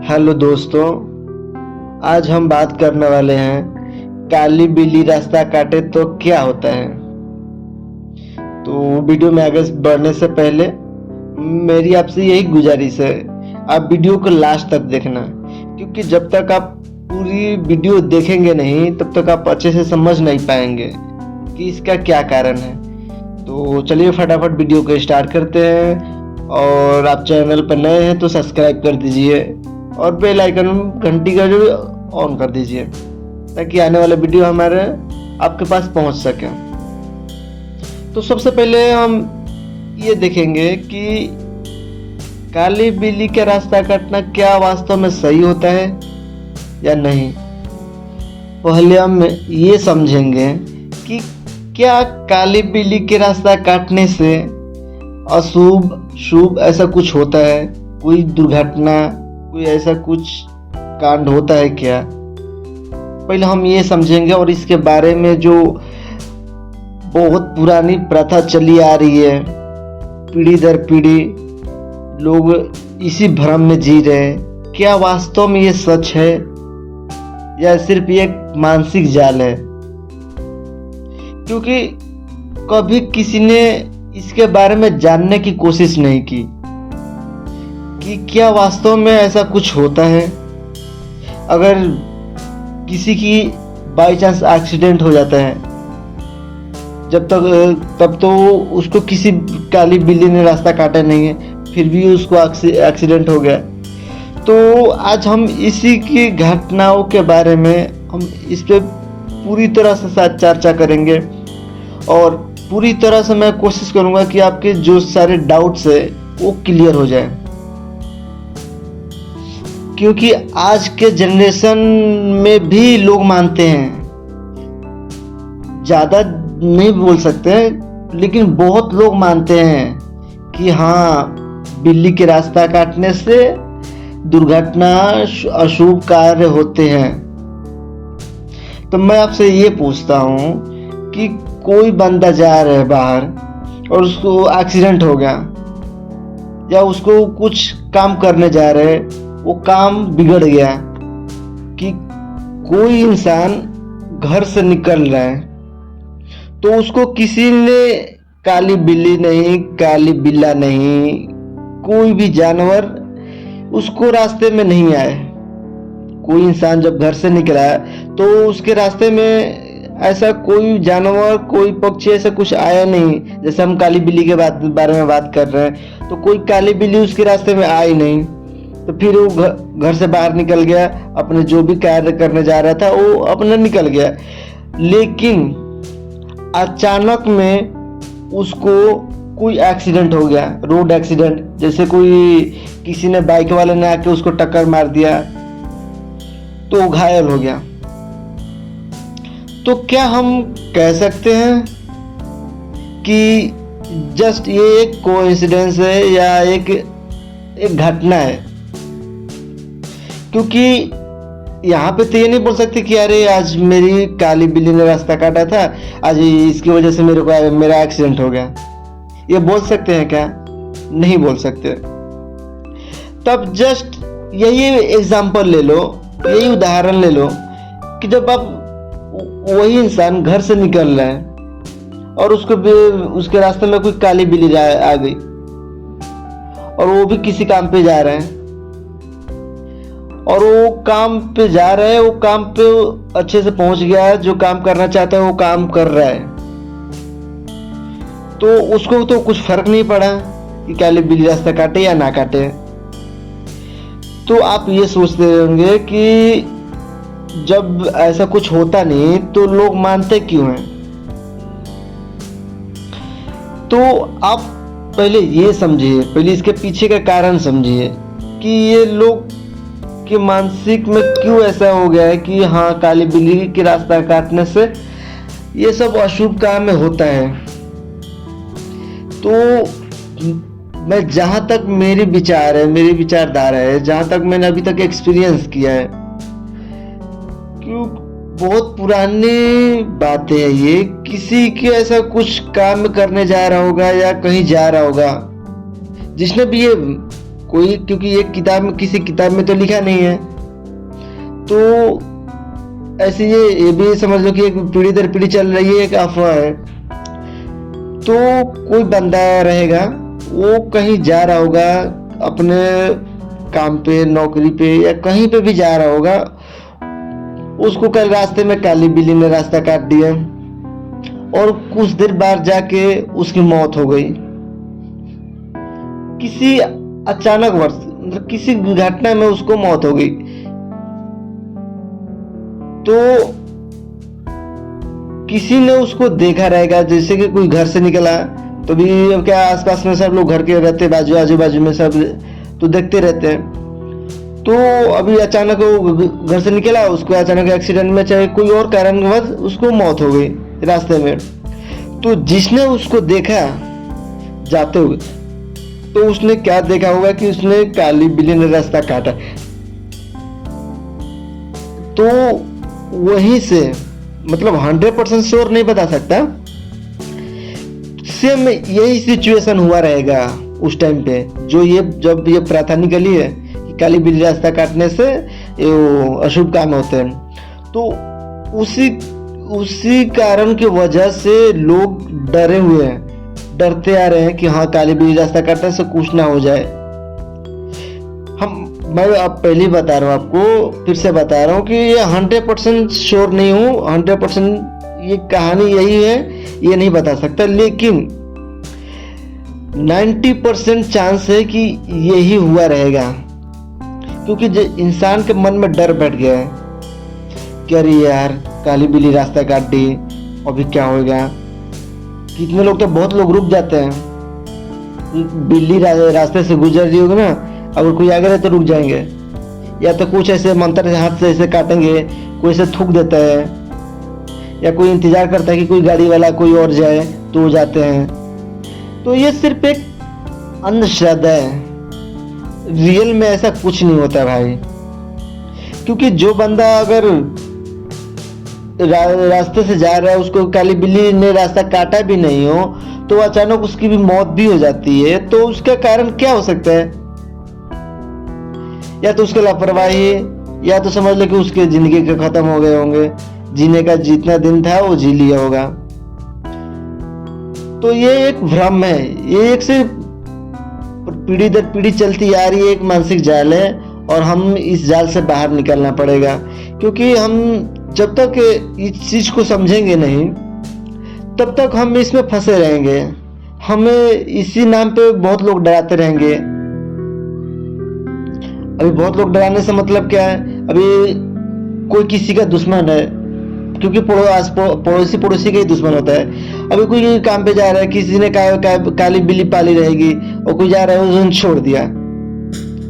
Hello दोस्तों, आज हम बात करने वाले हैं काली बिल्ली रास्ता काटे तो क्या होता है। तो वीडियो में आगे बढ़ने से पहले मेरी आपसे यही गुजारिश है, आप वीडियो को लास्ट तक देखना, क्योंकि जब तक आप पूरी वीडियो देखेंगे नहीं तब तक आप अच्छे से समझ नहीं पाएंगे कि इसका क्या कारण है। तो चलिए फटाफट वीडियो को स्टार्ट करते हैं। और आप चैनल पर नए हैं तो सब्सक्राइब कर दीजिए और बेल आइकन घंटी का जो ऑन कर दीजिए, ताकि आने वाला वीडियो हमारे आपके पास पहुंच सके। तो सबसे पहले हम ये देखेंगे कि काली बिल्ली का रास्ता काटना क्या वास्तव में सही होता है या नहीं। पहले हम ये समझेंगे कि क्या काली बिल्ली के रास्ता काटने से अशुभ शुभ ऐसा कुछ होता है, कोई दुर्घटना, कोई ऐसा कुछ कांड होता है क्या। पहले हम ये समझेंगे और इसके बारे में जो बहुत पुरानी प्रथा चली आ रही है, पीढ़ी दर पीढ़ी लोग इसी भ्रम में जी रहे हैं, क्या वास्तव में ये सच है या सिर्फ ये मानसिक जाल है। क्योंकि कभी किसी ने इसके बारे में जानने की कोशिश नहीं की कि क्या वास्तव में ऐसा कुछ होता है। अगर किसी की बाई चांस एक्सीडेंट हो जाता है, तब तो उसको किसी काली बिल्ली ने रास्ता काटा नहीं है, फिर भी उसको एक्सीडेंट हो गया। तो आज हम इसी की घटनाओं के बारे में हम इस पे पूरी तरह से चर्चा करेंगे और पूरी तरह से मैं कोशिश करूंगा कि आपके जो सारे डाउट्स है वो क्लियर हो जाए। क्योंकि आज के जनरेशन में भी लोग मानते हैं, ज्यादा नहीं बोल सकते हैं लेकिन बहुत लोग मानते हैं कि हाँ, बिल्ली के रास्ता काटने से दुर्घटना अशुभ कार्य होते हैं। तो मैं आपसे ये पूछता हूँ कि कोई बंदा जा रहा है बाहर और उसको एक्सीडेंट हो गया, या उसको कुछ काम करने जा रहे हैं, वो काम बिगड़ गया, कि कोई इंसान घर से निकल रहा है तो उसको किसी ने काली बिल्ली नहीं, काली बिल्ला नहीं, कोई भी जानवर उसको रास्ते में नहीं आए। कोई इंसान जब घर से निकला तो उसके रास्ते में ऐसा कोई जानवर, कोई पक्षी ऐसा कुछ आया नहीं। जैसे हम काली बिल्ली के बारे में बात कर रहे हैं, तो कोई काली बिल्ली उसके रास्ते में आई नहीं, तो फिर वो घर से बाहर निकल गया, अपने जो भी कार्य करने जा रहा था वो अपना निकल गया। लेकिन अचानक में उसको कोई एक्सीडेंट हो गया, रोड एक्सीडेंट, जैसे किसी ने बाइक वाले ने आके उसको टक्कर मार दिया तो वो घायल हो गया। तो क्या हम कह सकते हैं कि जस्ट ये एक कोइंसिडेंस है या एक घटना है। क्योंकि यहाँ पे तो ये नहीं बोल सकते कि अरे आज मेरी काली बिल्ली ने रास्ता काटा था, आज इसकी वजह से मेरा एक्सीडेंट हो गया। ये बोल सकते हैं क्या? नहीं बोल सकते। तब जस्ट यही एग्जांपल ले लो, यही उदाहरण ले लो कि जब आप वही इंसान घर से निकल रहा है और उसके रास्ते में कोई काली बिल्ली आ गई और वो भी किसी काम पे जा रहा है, और वो काम पे जा रहा है, वो काम पे अच्छे से पहुंच गया है, जो काम करना चाहता है वो काम कर रहा है, तो उसको तो कुछ फर्क नहीं पड़ा कि काली बिल्ली रास्ता काटे या ना काटे। तो आप ये सोचते होंगे कि जब ऐसा कुछ होता नहीं तो लोग मानते क्यों हैं। तो आप पहले ये समझिए, पहले इसके पीछे का कारण समझिए कि ये लोग के मानसिक में क्यों ऐसा हो गया है कि हाँ, काली बिल्ली के रास्ता काटने से ये सब अशुभ काम में होता है। तो मैं जहां तक मेरी विचारधारा है, जहां तक मैंने अभी तक एक्सपीरियंस किया है, क्यों बहुत पुरानी बातें है ये, किसी के ऐसा कुछ काम करने जा रहा होगा या कहीं जा रहा होगा, जिसने भी ये कोई, क्योंकि एक किताब में, किसी किताब में तो लिखा नहीं है। तो ऐसे ये भी समझ लो कि एक पीढ़ी दर पीढ़ी चल रही है, एक अफवाह है। तो कोई बंदा रहेगा, वो कहीं जा रहा होगा अपने काम पे, नौकरी पे, या कहीं पे भी जा रहा होगा, उसको कल रास्ते में काली बिल्ली ने रास्ता काट दिया और कुछ देर बाद जाके उसकी मौत हो गई। किसी अचानक वर्ष, मतलब किसी घटना में उसको मौत हो गई। तो किसी ने उसको देखा रहेगा, जैसे कि कोई घर से निकला, तो भी अब क्या आसपास में सब लोग घर के रहते, आजू बाजू में सब तो देखते रहते हैं। तो अभी अचानक वो घर से निकला, उसको अचानक एक्सीडेंट में, चाहे कोई और कारणवश उसको मौत हो गई रास्ते में। तो जिसने उसको देखा जाते हुए, तो उसने क्या देखा होगा कि उसने काली बिल्ली ने रास्ता काटा। तो वहीं से, मतलब 100% श्योर नहीं बता सकता, सेम यही सिचुएशन हुआ रहेगा उस टाइम पे, जो ये जब ये प्रथा निकली है कि काली बिल्ली रास्ता काटने से अशुभ काम होते हैं। तो उसी कारण की वजह से लोग डरे हुए हैं, डरते आ रहे हैं कि हाँ काली बिल्ली रास्ता काटने से कुछ ना हो जाए। मैं अब पहले बता रहा हूँ आपको, फिर से बता रहा हूँ कि ये 100% श्योर नहीं हूँ, 100% ये कहानी यही है ये नहीं बता सकता, लेकिन 90% चांस है कि यही हुआ रहेगा। क्योंकि इंसान के मन में डर बैठ गया है कि अरे यार काली बिल्ली रास्ता काट दी, अभी क्या होगा। कितने लोग, तो बहुत लोग रुक जाते हैं, बिल्ली रास्ते से गुजर रही होगी ना, अगर कोई आगे रहे तो रुक जाएंगे, या तो कुछ ऐसे मंत्र हाथ से ऐसे काटेंगे, कोई ऐसे थूक देता है, या कोई इंतजार करता है कि कोई गाड़ी वाला कोई और जाए तो वो जाते हैं। तो ये सिर्फ एक अंधश्रद्धा है, रियल में ऐसा कुछ नहीं होता भाई। क्योंकि जो बंदा अगर रास्ते से जा रहा है, उसको काली बिल्ली ने रास्ता काटा भी नहीं हो, तो अचानक उसकी भी मौत भी हो जाती है, तो उसका कारण क्या हो सकता है? या तो उसकी लापरवाही, या तो समझ लो कि उसके जिंदगी के खत्म हो गए होंगे, जीने का जितना दिन था वो जी लिया होगा। तो ये एक भ्रम है, ये एक से पीढ़ी दर पीढ़ी चलती आ रही है, एक मानसिक जाल है, और हम इस जाल से बाहर निकलना पड़ेगा। क्योंकि हम जब तक इस चीज को समझेंगे नहीं, तब तक हम इसमें फंसे रहेंगे। हमें इसी नाम पे बहुत लोग डराते रहेंगे। अभी बहुत लोग डराने से मतलब क्या है, अभी कोई किसी का दुश्मन है, क्योंकि पड़ोसी का ही दुश्मन होता है। अभी कोई काम पे जा रहा है, किसी ने काली बिल्ली पाली रहेगी, और कोई जा रहा है उसने छोड़ दिया,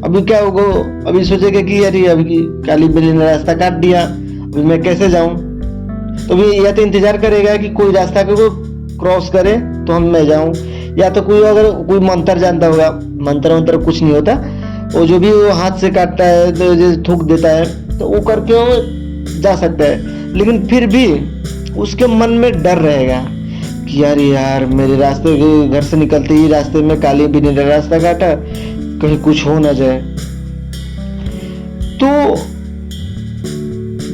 अभी क्या होगा? अभी सोचेगा कि अरे अभी काली बिल्ली ने रास्ता काट दिया, अभी मैं कैसे जाऊं? तो अभी या तो इंतजार करेगा कि कोई रास्ता को क्रॉस करे तो हम मैं जाऊं, या तो कोई अगर कोई मंत्र जानता होगा, मंत्र कुछ नहीं होता, वो जो भी वो हाथ से काटता है तो जो थूक देता है, तो वो करके वो जा सकता है। लेकिन फिर भी उसके मन में डर रहेगा कि यार मेरे रास्ते, घर से निकलते ही रास्ते में काली बिल्ली ने रास्ता काटा, कहीं कुछ हो ना जाए। तो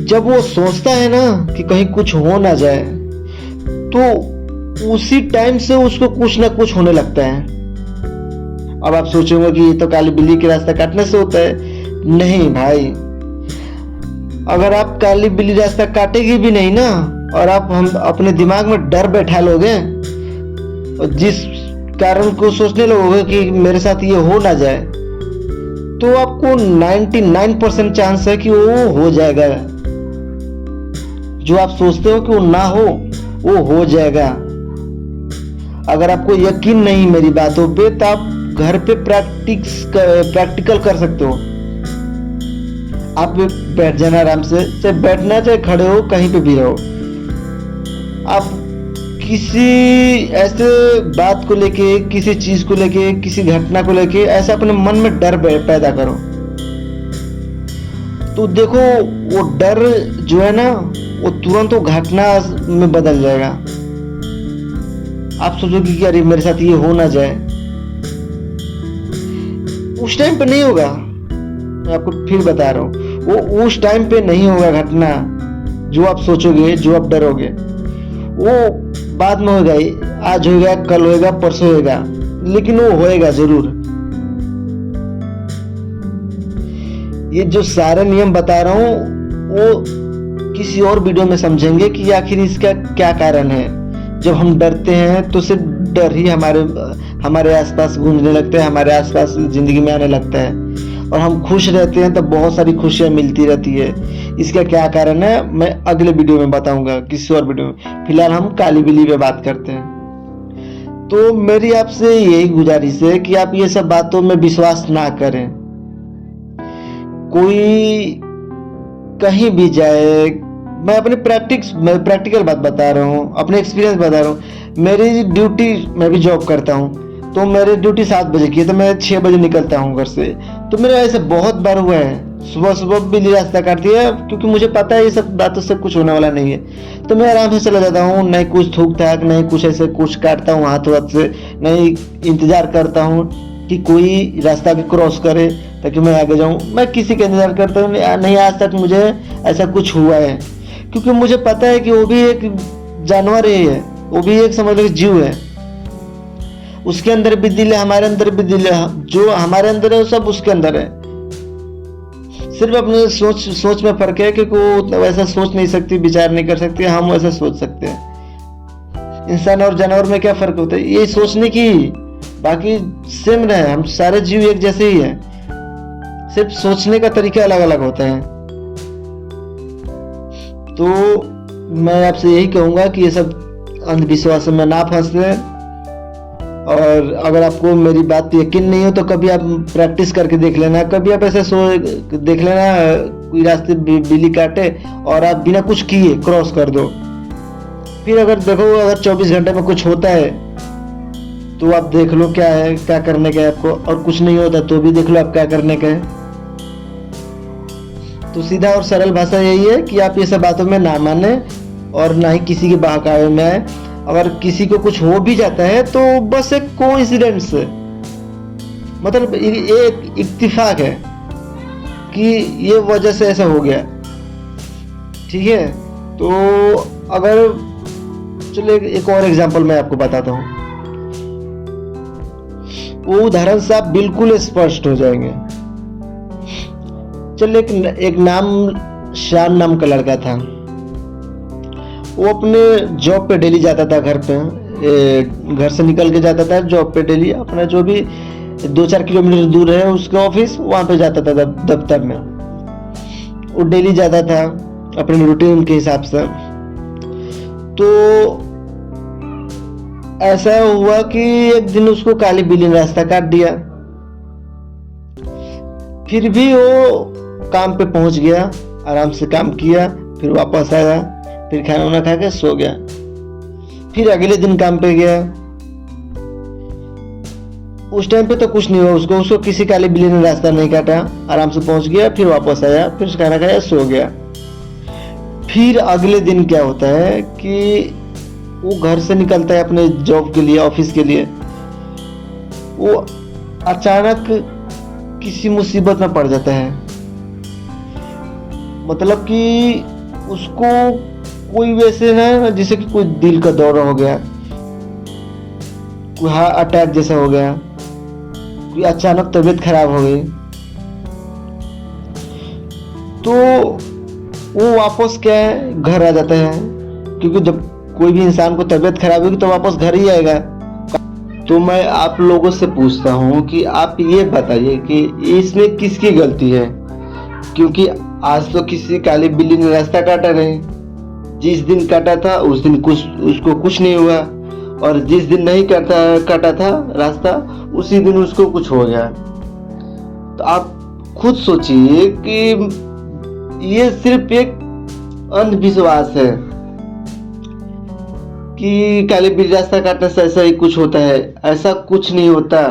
जब वो सोचता है ना कि कहीं कुछ हो ना जाए, तो उसी टाइम से उसको कुछ ना कुछ होने लगता है। अब आप सोचोगे कि ये तो काली बिल्ली के रास्ता काटने से होता है। नहीं भाई, अगर आप काली बिल्ली रास्ता काटेगी भी नहीं ना, और आप हम अपने दिमाग में डर बैठा लोगे, और जिस कारण को सोचने लगोगे कि मेरे साथ ये हो ना जाए, तो आपको 99% चांस है कि वो हो जाएगा। जो आप सोचते हो कि वो ना हो, वो हो जाएगा। अगर आपको यकीन नहीं मेरी बातों पे, तो आप घर पे प्रैक्टिकल कर सकते हो। आप बैठ जाना आराम से, चाहे बैठना चाहे खड़े हो, कहीं पे भी रहो। आप किसी ऐसे बात को लेके, किसी चीज को लेके, किसी घटना को लेके ऐसा अपने मन में डर पैदा करो, तो देखो वो डर जो है ना, वो तुरंत वो घटना में बदल जाएगा। आप सोचोगे कि अरे मेरे साथ ये हो ना जाए। उस टाइम पे नहीं होगा। मैं आपको फिर बता रहा हूँ, वो उस टाइम पे नहीं होगा घटना जो आप सोचोगे, जो आप डरोगे। वो बाद में होगा, आज होगा, कल होगा, परसों होगा, लेकिन वो होएगा जरूर। ये जो सारे नियम बता रहा हूँ वो किसी और वीडियो में समझेंगे कि आखिर इसका क्या कारण है। जब हम डरते हैं तो सिर्फ डर ही हमारे आसपास गूंजने लगता है, हमारे आसपास जिंदगी में आने लगता है। और हम खुश रहते हैं तो बहुत सारी खुशियां मिलती रहती है। इसका क्या कारण है मैं अगले वीडियो में बताऊंगा, किसी और वीडियो में। फिलहाल हम काली बिल्ली पे बात करते हैं। तो मेरी आपसे यही गुजारिश है कि आप ये सब बातों में विश्वास ना करें। कोई कहीं भी जाए, मैं अपने प्रैक्टिकल बात बता रहा हूँ, अपने एक्सपीरियंस बता रहा हूँ। मेरी ड्यूटी, मैं भी जॉब करता हूँ, तो मेरी ड्यूटी 7 बजे की है, तो मैं 6 बजे निकलता हूँ घर से। तो मेरा ऐसे बहुत बार हुआ है, सुबह सुबह बिल्ली रास्ता काटती है, क्योंकि मुझे पता है ये सब बातों से कुछ होने वाला नहीं है। तो मैं आराम से चला जाता हूँ, नहीं कुछ थूक थाक, नहीं कुछ ऐसे कुछ काटता हूँ हाथ वाथ से, नहीं इंतजार करता हूँ कि कोई रास्ता भी क्रॉस करे ताकि मैं आगे जाऊँ। मैं किसी का इंतजार करता हूँ नहीं, आज तक मुझे ऐसा कुछ हुआ है, क्योंकि मुझे पता है कि वो भी एक जानवर ही है, वो भी एक समझ लो जीव है। उसके अंदर भी दिल है, हमारे अंदर भी दिल है, जो हमारे अंदर है वो सब उसके अंदर है। सिर्फ अपने सोच में फर्क है, क्योंकि वो वैसा सोच नहीं सकती, विचार नहीं कर सकती, हम वैसा सोच सकते हैं। इंसान और जानवर में क्या फर्क होता है, ये सोचने की, बाकी सेम है, हम सारे जीव एक जैसे ही हैं, सिर्फ सोचने का तरीका अलग अलग होता है। तो मैं आपसे यही कहूंगा कि ये सब अंधविश्वास में ना फंसे। और अगर आपको मेरी बात पे यकीन नहीं हो तो कभी आप प्रैक्टिस करके देख लेना, कभी आप ऐसे देख लेना, कोई रास्ते बिल्ली काटे और आप बिना कुछ किए क्रॉस कर दो। फिर अगर देखो, अगर 24 घंटे में कुछ होता है तो आप देख लो क्या है, क्या करने का है आपको, और कुछ नहीं होता तो भी देख लो आप क्या करने का है। तो सीधा और सरल भाषा यही है कि आप ये सब बातों में ना माने और ना ही किसी के बहकावे में आए। अगर किसी को कुछ हो भी जाता है तो बस एक कोइंसिडेंस है, मतलब एक इत्तेफाक है कि ये वजह से ऐसा हो गया, ठीक है। तो अगर चलो एक और एग्जांपल मैं आपको बताता हूँ, वो उदाहरण से आप बिल्कुल स्पष्ट हो जाएंगे। चलो एक नाम श्याम नाम का लड़का था। वो अपने जॉब पे डेली जाता था, घर से निकल के जाता था जॉब पे डेली, अपना जो भी 2-4 किलोमीटर दूर है उसका ऑफिस, वहां पे जाता था दफ्तर में। वो डेली जाता था अपने रूटीन के हिसाब से। तो ऐसा हुआ कि एक दिन उसको काली बिल्ली ने रास्ता काट दिया। फिर भी वो काम पे पहुंच गया, आराम से काम किया, फिर वापस आया, फिर खाना वाना खा के सो गया। फिर अगले दिन काम पे गया। उस टाइम पे तो कुछ नहीं हुआ उसको किसी काली बिल्ली ने रास्ता नहीं काटा, आराम से पहुंच गया, फिर वापस आया, फिर खाना खाया, सो गया। फिर अगले दिन क्या होता है कि वो घर से निकलता है अपने जॉब के लिए, ऑफिस के लिए। वो अचानक किसी मुसीबत में पड़ जाता है, मतलब कि उसको कोई वैसे ना, जैसे कि कोई दिल का दौरा हो गया, कोई हार्ट अटैक जैसा हो गया, कोई अचानक तबीयत खराब हो गई। तो वो वापस क्या है, घर आ जाता है, क्योंकि जब कोई भी इंसान को तबीयत खराब होगी तो वापस घर ही आएगा। तो मैं आप लोगों से पूछता हूँ कि आप ये बताइए कि इसमें किसकी गलती है, क्योंकि आज तो किसी काली बिल्ली ने रास्ता काटा नहीं। जिस दिन काटा था उस दिन उसको कुछ नहीं हुआ, और जिस दिन नहीं काटा था रास्ता, उसी दिन उसको कुछ हो गया। तो आप खुद सोचिए कि ये सिर्फ एक अंधविश्वास है कि काली बिल्ली रास्ता काटने से ऐसा ही कुछ होता है। ऐसा कुछ नहीं होता।